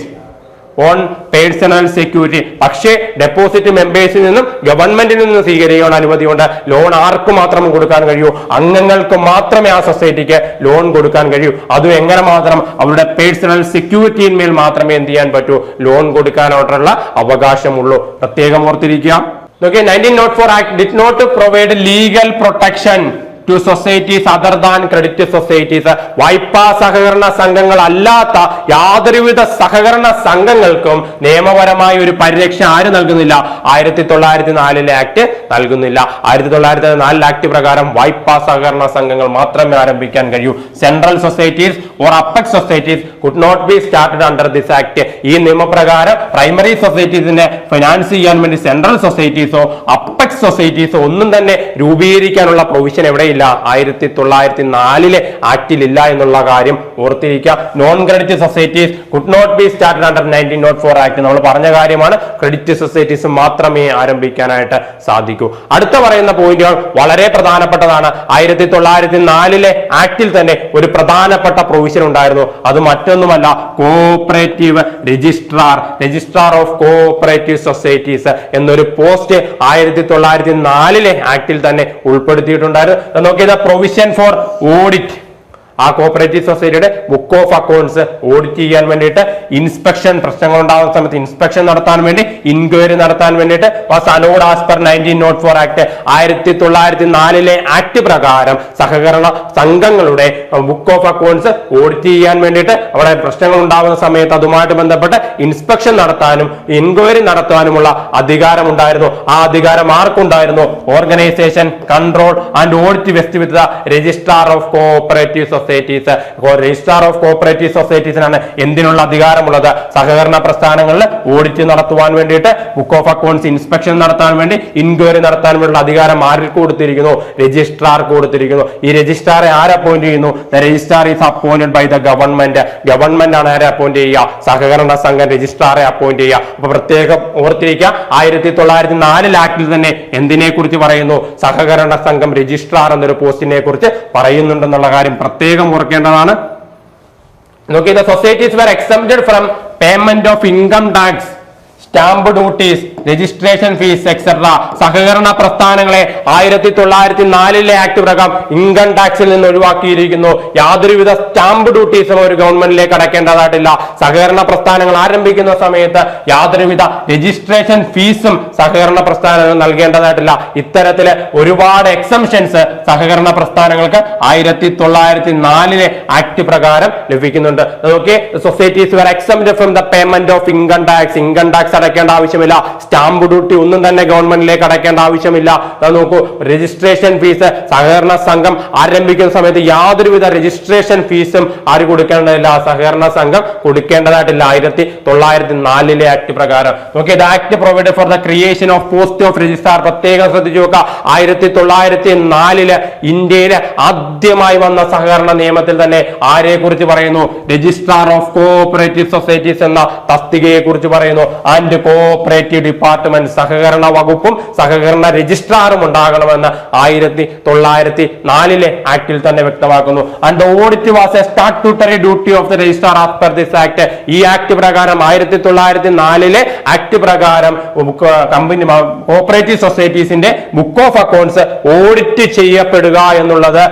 on personal security. പക്ഷേ ഡെപ്പോസിറ്റ് മെമ്പേഴ്സിൽ നിന്നും ഗവൺമെന്റിൽ നിന്നും സ്വീകരിക്കാൻ അനുമതിയുണ്ട്. ലോൺ ആർക്ക് മാത്രം കൊടുക്കാൻ കഴിയൂ, അംഗങ്ങൾക്ക് മാത്രമേ ആ സൊസൈറ്റിക്ക് ലോൺ കൊടുക്കാൻ കഴിയൂ. അതും എങ്ങനെ മാത്രം, അവരുടെ പേഴ്സണൽ സെക്യൂരിറ്റിയിന്മേൽ മാത്രമേ എന്ത് ചെയ്യാൻ പറ്റൂ, ലോൺ കൊടുക്കാനായിട്ടുള്ള അവകാശമുള്ളൂ. പ്രത്യേകം ഓർത്തിരിക്കുക. 1904 act did not provide legal protection to societies other than credit societies. വായ്പാ സഹകരണ സംഘങ്ങൾ അല്ലാത്ത യാതൊരുവിധ സഹകരണ സംഘങ്ങൾക്കും നിയമപരമായ ഒരു പരിരക്ഷ ആര് നൽകുന്നില്ല, 1904 ആക്ട് നൽകുന്നില്ല. 1904 ആക്ട് പ്രകാരം വായ്പാ സഹകരണ സംഘങ്ങൾ മാത്രമേ ആരംഭിക്കാൻ കഴിയൂ. Central societies or apex societies could not be started under this act. ഈ നിയമപ്രകാരം പ്രൈമറി സൊസൈറ്റീസിനെ ഫിനാൻസ് ചെയ്യാൻ വേണ്ടി സെൻട്രൽ സൊസൈറ്റീസോ അപ്പെക്സ് സൊസൈറ്റീസോ ഒന്നും തന്നെ രൂപീകരിക്കാനുള്ള പ്രൊവിഷൻ എവിടെയില്ല, 1904 ആക്ടിൽ ഇല്ല എന്നുള്ള കാര്യം ഓർത്തിരിക്കുക. Non credit societies could not be started under 1904 act. നമ്മൾ പറഞ്ഞ കാര്യമാണ്, ക്രെഡിറ്റ് സൊസൈറ്റീസ് മാത്രമേ ആരംഭിക്കാനായിട്ട് സാധിക്കൂ. അടുത്ത പറയുന്ന പോയിന്റുകൾ വളരെ പ്രധാനപ്പെട്ടതാണ്. 1904 ആക്ടിൽ തന്നെ ഒരു പ്രധാനപ്പെട്ട പ്രൊവിഷൻ ഉണ്ടായിരുന്നു. അത് മറ്റൊന്നുമല്ല, cooperative registrar of cooperative societies എന്നൊരു പോസ്റ്റ് 1904 ആക്ടിൽ തന്നെ ഉൾപ്പെടുത്തിയിട്ടുണ്ടായിരുന്നു. നോക്കിയത് പ്രൊവിഷൻ ഫോർ ഓഡിറ്റ്. ആ കോപ്പറേറ്റീവ് സൊസൈറ്റിയുടെ ബുക്ക് ഓഫ് അക്കൗണ്ട്സ് ഓഡിറ്റ് ചെയ്യാൻ വേണ്ടിയിട്ട്, ഇൻസ്പെക്ഷൻ, പ്രശ്നങ്ങൾ ഉണ്ടാകുന്ന സമയത്ത് ഇൻസ്പെക്ഷൻ നടത്താൻ വേണ്ടി, ഇൻക്വയറി നടത്താൻ വേണ്ടിയിട്ട് was allowed as per 1904 act. 1904 act പ്രകാരം സഹകരണ സംഘങ്ങളുടെ ബുക്ക് ഓഫ് അക്കൗണ്ട്സ് ഓഡിറ്റ് ചെയ്യാൻ വേണ്ടിയിട്ട്, അവിടെ പ്രശ്നങ്ങൾ ഉണ്ടാകുന്ന സമയത്ത് അതുമായിട്ട് ബന്ധപ്പെട്ട് ഇൻസ്പെക്ഷൻ നടത്താനും ഇൻക്വയറി നടത്താനുമുള്ള അധികാരം ഉണ്ടായിരുന്നു. ആ അധികാരം ആർക്കുണ്ടായിരുന്നു? Organisation control and audit vested with the registrar of cooperative society. Societies, registrar of cooperative സൊസൈറ്റീസിനാണ് എന്തിനുള്ള അധികാരമുള്ളത്? സഹകരണ പ്രസ്ഥാനങ്ങളിൽ ഓഡിറ്റ് നടത്തുവാൻ വേണ്ടിയിട്ട്, ബുക്ക് ഓഫ് അക്കൗണ്ട്സ് ഇൻസ്പെക്ഷൻ നടത്താൻ വേണ്ടി, ഇൻക്വയറി നടത്താൻ വേണ്ടിയുള്ള അധികാരം ആർക്ക് കൊടുത്തിരിക്കുന്നു? രജിസ്ട്രാർക്ക് കൊടുത്തിരിക്കുന്നു. ഈ രജിസ്ട്രാറെ ആര് അപ്പോയിന്റ് ചെയ്യുന്നു? The registrar is appointed by the government. Government ആണ് ആരെ അപ്പോയിന്റ് ചെയ്യുക? സഹകരണ സംഘം രജിസ്ട്രാറെ അപ്പോയിന്റ് ചെയ്യുക. അപ്പൊ പ്രത്യേകം ഓർത്തിരിക്കുക, 1904 ആക്ടിൽ തന്നെ എന്തിനെ കുറിച്ച് പറയുന്നു? സഹകരണ സംഘം രജിസ്ട്രാർ എന്നൊരു പോസ്റ്റിനെ കുറിച്ച് പറയുന്നുണ്ടെന്നുള്ള കാര്യം പ്രത്യേകം ഓർക്കേണ്ടതാണ്. നോക്കി, the societies were exempted from payment of income tax, stamp duties, registration fees etcetera. സഹകരണ പ്രസ്ഥാനങ്ങളെ 1904 ആക്ട് പ്രകാരം ഇൻകം ടാക്സിൽ നിന്ന് ഒഴിവാക്കിയിരിക്കുന്നു. യാതൊരുവിധ സ്റ്റാമ്പ് ഡ്യൂട്ടീസും ഒരു ഗവൺമെന്റിലേക്ക് അടയ്ക്കേണ്ടതായിട്ടില്ല. സഹകരണ പ്രസ്ഥാനങ്ങൾ ആരംഭിക്കുന്ന സമയത്ത് യാതൊരുവിധ രജിസ്ട്രേഷൻ ഫീസും സഹകരണ പ്രസ്ഥാനങ്ങൾ നൽകേണ്ടതായിട്ടില്ല. ഇത്തരത്തില് ഒരുപാട് എക്സംഷൻസ് സഹകരണ പ്രസ്ഥാനങ്ങൾക്ക് 1904 ആക്ട് പ്രകാരം ലഭിക്കുന്നുണ്ട്. നോക്കി, societies were exempted from the payment of income tax. Income tax അടയ്ക്കേണ്ട ആവശ്യമില്ല. സ്റ്റാമ്പ് ഡ്യൂട്ടി ഒന്നും തന്നെ ഗവൺമെന്റിലേക്ക് അടയ്ക്കേണ്ട ആവശ്യമില്ല. നോക്കൂ, രജിസ്ട്രേഷൻ ഫീസ് സഹകരണ സംഘം ആരംഭിക്കുന്ന സമയത്ത് യാതൊരുവിധ രജിസ്ട്രേഷൻ ഫീസും ആര് കൊടുക്കേണ്ടതില്ല? സഹകരണ സംഘം കൊടുക്കേണ്ടതായിട്ടില്ല 1904 ആക്ട് പ്രകാരം. നോക്കി, the act provide for the creation of post of registrar. പ്രത്യേകം ശ്രദ്ധിച്ചു നോക്കുക, 1904 ഇന്ത്യയിലെ ആദ്യമായി വന്ന സഹകരണ നിയമത്തിൽ തന്നെ ആരെ കുറിച്ച് പറയുന്നു? രജിസ്ട്രാർ ഓഫ് കോഓപ്പറേറ്റീവ് സൊസൈറ്റീസ് എന്ന തസ്തികയെ കുറിച്ച് പറയുന്നു. ആൻഡ് കോഓപ്പറേറ്റീവ് ഡിപ്പാർട്ട്മെന്റ്, സഹകരണ വകുപ്പും സഹകരണ രജിസ്ട്രാറും ഉണ്ടാകണമെന്ന് 1904 ആക്ടിൽ തന്നെ വ്യക്തമാക്കുന്നു. And audit was a statutory duty of the registrar as per this act. ഈ ആക്ട് പ്രകാരം 1904 ആക്ട് പ്രകാരം കമ്പനി കോഓപ്പറേറ്റീവ് സൊസൈറ്റീസിന്റെ ബുക്ക് ഓഫ് അക്കൗണ്ട്സ് ഓഡിറ്റ് ചെയ്യപ്പെടുക എന്നുള്ളത്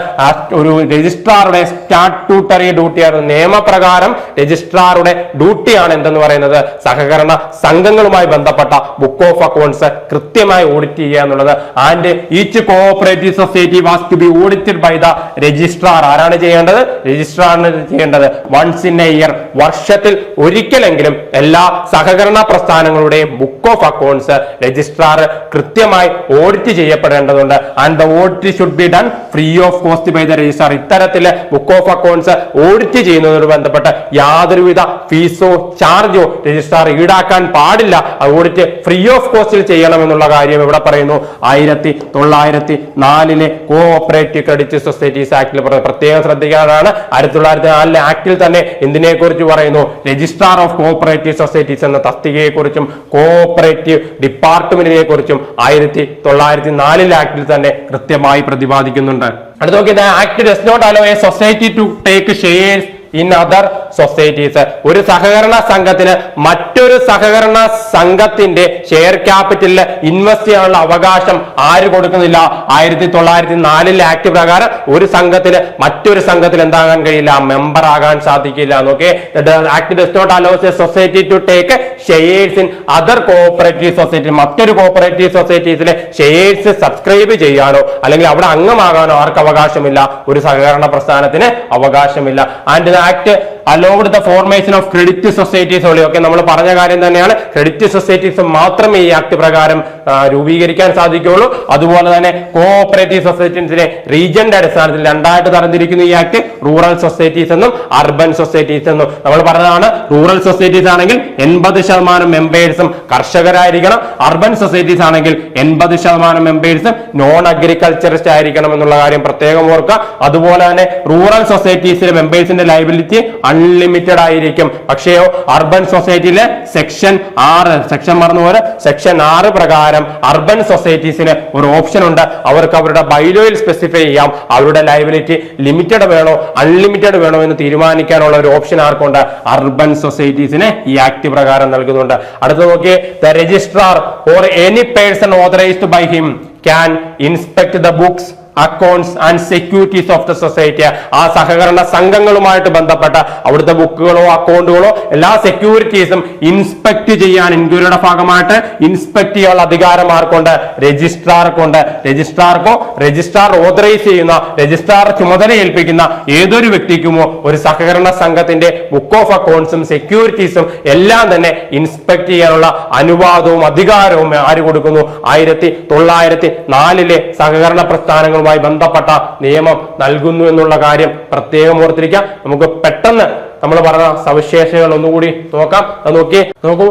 ഒരു രജിസ്ട്രാറുടെ സ്റ്റാറ്റ്യൂട്ടറി ഡ്യൂട്ടിയാണ്. നിയമപ്രകാരം രജിസ്ട്രാറുടെ ഡ്യൂട്ടിയാണ് എന്തെന്ന് പറയുന്നത്? സഹകരണ സംഘങ്ങളുമായി ബന്ധപ്പെട്ട ബുക്ക് ഓഫ് അക്കൗണ്ട്സ് കൃത്യമായി ഓഡിറ്റ് ചെയ്യുക എന്നുള്ളത്. And each cooperative society was to be audited by the registrar. ആരാണ് ചെയ്യേണ്ടത്? രജിസ്ട്രാറാണ് ചെയ്യേണ്ടത്. വൺസ് ഇൻ എ ഇയർ, വർഷത്തിൽ ഒരിക്കലെങ്കിലും എല്ലാ സഹകരണ പ്രസ്ഥാനങ്ങളുടെയും ബുക്ക് ഓഫ് അക്കൗണ്ട്സ് രജിസ്ട്രാർ കൃത്യമായി ഓഡിറ്റ് ചെയ്യപ്പെടേണ്ടതുണ്ട്. And the audit should be done free of cost by the registrar. ഇത്തരത്തില് ബുക്ക് ഓഫ് അക്കൗണ്ട്സ് ഓഡിറ്റ് ചെയ്യുന്നതിനോട് ബന്ധപ്പെട്ട് യാതൊരുവിധ ഫീസോ ചാർജോ രജിസ്ട്രാർ ഈടാക്കാൻ പാടില്ല. ഓഡിറ്റ് ഫ്രീ ഓഫ് കോസ്റ്റിൽ ചെയ്യണം എന്നുള്ള കാര്യം ഇവിടെ പറയുന്നു. 1904 കോഓപ്പറേറ്റീവ് ക്രെഡിറ്റ് സൊസൈറ്റീസ് ആക്ടിൽ പ്രത്യേകം ശ്രദ്ധിക്കാനാണ്. 1904 ആക്ടിൽ തന്നെ എന്തിനെ കുറിച്ച് പറയുന്നു? രജിസ്ട്രാർ ഓഫ് കോഓപ്പറേറ്റീവ് സൊസൈറ്റീസ് എന്ന തസ്തികയെ കുറിച്ചും കോഓപ്പറേറ്റീവ് ഡിപ്പാർട്ട്മെന്റിനെ കുറിച്ചും 1904 ആക്ടിൽ തന്നെ കൃത്യമായി പ്രതിപാദിക്കുന്നുണ്ട്. അടുത്ത നോക്കിയത്, act does not allow a society to take shares in other societies. ഒരു സഹകരണ സംഘത്തിന് മറ്റൊരു സഹകരണ സംഘത്തിന്റെ ഷെയർ ക്യാപിറ്റലിൽ ഇൻവെസ്റ്റ് ചെയ്യാനുള്ള അവകാശം ആര് കൊടുക്കുന്നില്ല? 1904 ആക്ട് പ്രകാരം ഒരു സംഘത്തിന് മറ്റൊരു സംഘത്തിൽ എന്താകാൻ കഴിയില്ല? മെമ്പർ ആകാൻ സാധിക്കില്ല. നോക്കേ, act does not allows a society to take shares in other cooperative society. മറ്റൊരു കോഓപ്പറേറ്റീവ് സൊസൈറ്റീസിലെ ഷെയർസ് സബ്സ്ക്രൈബ് ചെയ്യാനോ അല്ലെങ്കിൽ അവിടെ അംഗമാകാനോ ആർക്ക് അവകാശമില്ല? ഒരു സഹകരണ പ്രസ്ഥാനത്തിന് അവകാശമില്ല. And act allowed the formation of credit societies only. Okay, നമ്മൾ പറഞ്ഞ കാര്യം തന്നെയാണ്. ക്രെഡിറ്റ് സൊസൈറ്റീസ് മാത്രമേ ഈ ആക്ട് പ്രകാരം രൂപീകരിക്കാൻ സാധിക്കുകയുള്ളൂ. അതുപോലെ തന്നെ കോഓപ്പറേറ്റീവ് സൊസൈറ്റീസിനെ റീജിയന്റെ അടിസ്ഥാനത്തിൽ രണ്ടായിട്ട് തരംതിരിക്കുന്ന ഈ ആക്ട് റൂറൽ സൊസൈറ്റീസ് എന്നും അർബൻ സൊസൈറ്റീസ് എന്നും. നമ്മൾ പറഞ്ഞതാണ്, റൂറൽ സൊസൈറ്റീസ് ആണെങ്കിൽ 80% മെമ്പേഴ്സും കർഷകരായിരിക്കണം. അർബൻ സൊസൈറ്റീസ് ആണെങ്കിൽ 80% മെമ്പേഴ്സും നോൺ അഗ്രികൾച്ചറിസ്റ്റ് ആയിരിക്കണം എന്നുള്ള കാര്യം പ്രത്യേകം ഓർക്കുക. അതുപോലെ തന്നെ റൂറൽ സൊസൈറ്റീസിലെ മെമ്പേഴ്സിന്റെ ലയബിലിറ്റി അൺലിമിറ്റഡ് ആയിരിക്കും. പക്ഷേയോ അർബൻ സൊസൈറ്റിയിലെ സെക്ഷൻ 6 പ്രകാരം അർബൻ സൊസൈറ്റീസിന് ഒരു ഓപ്ഷൻ ഉണ്ട്. അവർക്ക് അവരുടെ ബൈലോയിൽ സ്പെസിഫൈ ചെയ്യാം അവരുടെ ലയബിലിറ്റി ലിമിറ്റഡ് വേണോ അൺലിമിറ്റഡ് വേണോ എന്ന് തീരുമാനിക്കാനുള്ള ഒരു ഓപ്ഷൻ ആർക്കുണ്ട്? അർബൻ സൊസൈറ്റീസിന് ഈ ആക്ട് പ്രകാരം നൽകുന്നുണ്ട്. അടുത്ത നോക്കിയേ, the registrar or any person authorised by him can inspect the books, accounts and securities of the society. ആ സഹകരണ സംഘങ്ങളുമായിട്ട് ബന്ധപ്പെട്ട അവിടുത്തെ ബുക്കുകളോ അക്കൗണ്ടുകളോ എല്ലാ സെക്യൂരിറ്റീസും ഇൻസ്പെക്ട് ചെയ്യാൻ, ഇൻക്വയറിയുടെ ഭാഗമായിട്ട് ഇൻസ്പെക്ട് ചെയ്യാനുള്ള അധികാരം ആർക്കുണ്ട്? രജിസ്ട്രാർക്കുണ്ട്. രജിസ്ട്രാർക്കോ രജിസ്ട്രാർ ഓതറൈസ് ചെയ്യുന്ന രജിസ്ട്രാർ ചുമതല ഏൽപ്പിക്കുന്ന ഏതൊരു വ്യക്തിക്കുമോ ഒരു സഹകരണ സംഘത്തിന്റെ ബുക്ക് ഓഫ് അക്കൗണ്ട്സും സെക്യൂരിറ്റീസും എല്ലാം തന്നെ ഇൻസ്പെക്ട് ചെയ്യാനുള്ള അനുവാദവും അധികാരവും ആര് കൊടുക്കുന്നു? 1904 സഹകരണ പ്രസ്ഥാനങ്ങൾ ആക്ടുമായി ബന്ധപ്പെട്ട നിയമം നൽകുന്നു എന്നുള്ള കാര്യം പ്രത്യേകം ഓർത്തിരിക്കാം. നമുക്ക് പെട്ടെന്ന് നമ്മൾ പറഞ്ഞ സവിശേഷതകൾ ഒന്നുകൂടി നോക്കാം. നോക്കൂ,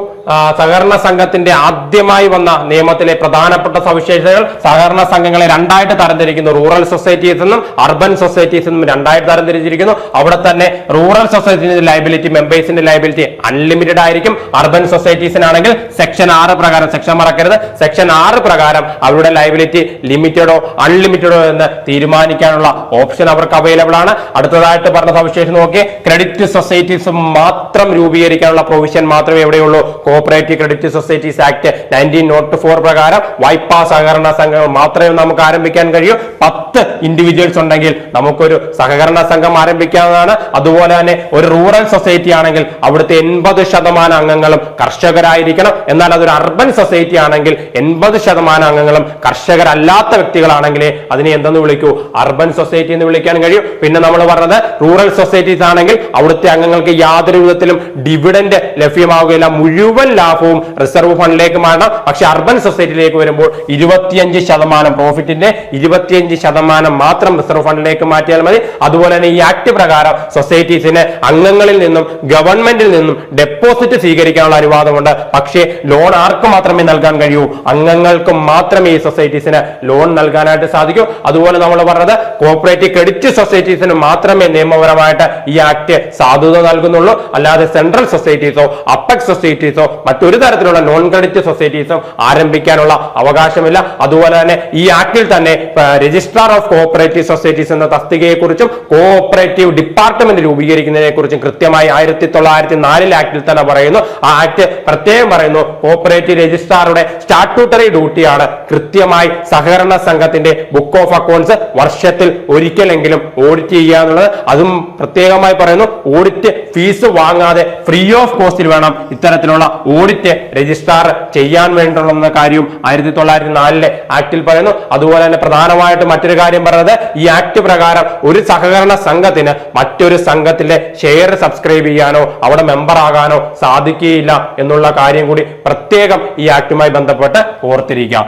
സഹകരണ സംഘത്തിന്റെ ആദ്യമായി വന്ന നിയമത്തിലെ പ്രധാനപ്പെട്ട സവിശേഷതകൾ സഹകരണ സംഘങ്ങളെ രണ്ടായിട്ട് തരംതിരിക്കുന്നു. റൂറൽ സൊസൈറ്റീസ് എന്നും അർബൻ സൊസൈറ്റീസ് എന്നും രണ്ടായിട്ട് തരംതിരിച്ചിരിക്കുന്നു. അവിടെ തന്നെ റൂറൽ സൊസൈറ്റീസിന്റെ ലയബിലിറ്റി, മെമ്പേഴ്സിന്റെ ലയബിലിറ്റി അൺലിമിറ്റഡ് ആയിരിക്കും. അർബൻ സൊസൈറ്റീസിനാണെങ്കിൽ സെക്ഷൻ 6 പ്രകാരം, സെക്ഷൻ മറക്കരുത്, സെക്ഷൻ 6 പ്രകാരം അവരുടെ ലയബിലിറ്റി ലിമിറ്റഡോ അൺലിമിറ്റഡോ എന്ന് തീരുമാനിക്കാനുള്ള ഓപ്ഷൻ അവർക്ക് അവൈലബിൾ ആണ്. അടുത്തതായിട്ട് പറഞ്ഞ സവിശേഷം നോക്കി, ക്രെഡിറ്റ് സൊസൈറ്റീസ് മാത്രം രൂപീകരിക്കാനുള്ള പ്രൊവിഷൻ മാത്രമേ എവിടെയുള്ളൂ. കോഓപ്പറേറ്റീവ് ക്രെഡിറ്റ് സൊസൈറ്റീസ് ആക്ട് 1904 പ്രകാരം വായ്പാ സഹകരണ സംഘങ്ങൾ മാത്രമേ നമുക്ക് ആരംഭിക്കാൻ കഴിയൂ. 10 ഇൻഡിവിജ്വൽസ് ഉണ്ടെങ്കിൽ നമുക്കൊരു സഹകരണ സംഘം ആരംഭിക്കാവുന്നതാണ്. അതുപോലെ തന്നെ ഒരു റൂറൽ സൊസൈറ്റി ആണെങ്കിൽ അവിടുത്തെ 80% അംഗങ്ങളും കർഷകരായിരിക്കണം. എന്നാൽ അതൊരു അർബൻ സൊസൈറ്റി ആണെങ്കിൽ 80% അംഗങ്ങളും കർഷകരല്ലാത്ത വ്യക്തികളാണെങ്കിൽ അതിനെ എന്തെന്ന് വിളിക്കൂ? അർബൻ സൊസൈറ്റി എന്ന് വിളിക്കാൻ കഴിയും. പിന്നെ നമ്മൾ പറഞ്ഞത് റൂറൽ സൊസൈറ്റീസ് ആണെങ്കിൽ അവിടുത്തെ അംഗങ്ങൾക്ക് യാതൊരു വിധത്തിലും ഡിവിഡന്റ് ലഭ്യമാവുകയില്ല. മുഴുവൻ ലാഭവും റിസർവ് ഫണ്ടിലേക്ക് മാറണം. പക്ഷെ അർബൻ സൊസൈറ്റിയിലേക്ക് വരുമ്പോൾ 25% പ്രോഫിറ്റിന്റെ 25% മാത്രം റിസർവ് ഫണ്ടിലേക്ക് മാറ്റിയാൽ മതി. അതുപോലെ തന്നെ ഈ ആക്ട് പ്രകാരം സൊസൈറ്റീസിന് അംഗങ്ങളിൽ നിന്നും ഗവൺമെന്റിൽ നിന്നും ഡെപ്പോസിറ്റ് സ്വീകരിക്കാനുള്ള അനുവാദമുണ്ട്. പക്ഷേ ലോൺ ആർക്ക് മാത്രമേ നൽകാൻ കഴിയൂ? അംഗങ്ങൾക്ക് മാത്രമേ ഈ സൊസൈറ്റീസിന് ലോൺ നൽകാനായിട്ട് സാധിക്കൂ. അതുപോലെ നമ്മൾ പറഞ്ഞത് കോഓപ്പറേറ്റീവ് ക്രെഡിറ്റ് സൊസൈറ്റീസിന് മാത്രമേ നിയമപരമായിട്ട് ഈ ആക്ട് സാധുത നൽകുന്നുള്ളൂ. അല്ലാതെ സെൻട്രൽ സൊസൈറ്റീസോ അപ്പെക്സ് സൊസൈറ്റീസോ മറ്റൊരു തരത്തിലുള്ള നോൺ ക്രെഡിറ്റ് സൊസൈറ്റീസും ആരംഭിക്കാനുള്ള അവകാശമില്ല. അതുപോലെ തന്നെ ഈ ആക്ടിൽ തന്നെ രജിസ്ട്രാർ ഓഫ് കോഓപ്പറേറ്റീവ് സൊസൈറ്റീസ് എന്ന തസ്തികയെക്കുറിച്ചും കോഓപ്പറേറ്റീവ് ഡിപ്പാർട്ട്മെന്റ് രൂപീകരിക്കുന്നതിനെ കുറിച്ചും കൃത്യമായി 1904 ആക്ടിൽ തന്നെ പറയുന്നു. ആ ആക്ട് പ്രത്യേകം പറയുന്നു, കോഓപ്പറേറ്റീവ് രജിസ്ട്രാറുടെ സ്റ്റാറ്റ്യൂട്ടറി ഡ്യൂട്ടിയാണ് കൃത്യമായി സഹകരണ സംഘത്തിന്റെ ബുക്ക് ഓഫ് അക്കൗണ്ട്സ് വർഷത്തിൽ ഒരിക്കലെങ്കിലും ഓഡിറ്റ് ചെയ്യുക എന്നുള്ളത്. അതും പ്രത്യേകമായി പറയുന്നു, ഓഡിറ്റ് ഫീസ് വാങ്ങാതെ ഫ്രീ ഓഫ് കോസ്റ്റിൽ വേണം ഇത്തരത്തിലുള്ള ഓഡിറ്റ് രജിസ്ട്രാർ ചെയ്യാൻ വേണ്ടിയുള്ള കാര്യവും 1904 ആക്ടിൽ പറയുന്നു. അതുപോലെ തന്നെ പ്രധാനമായിട്ട് മറ്റൊരു കാര്യം പറയുന്നത്, ഈ ആക്ട് പ്രകാരം ഒരു സഹകരണ സംഘത്തിന് മറ്റൊരു സംഘത്തിന്റെ ഷെയർ സബ്സ്ക്രൈബ് ചെയ്യാനോ അവിടെ മെമ്പർ ആകാനോ സാധിക്കുകയില്ല എന്നുള്ള കാര്യം കൂടി പ്രത്യേകം ഈ ആക്ടുമായി ബന്ധപ്പെട്ട് ഓർത്തിരിക്കാം.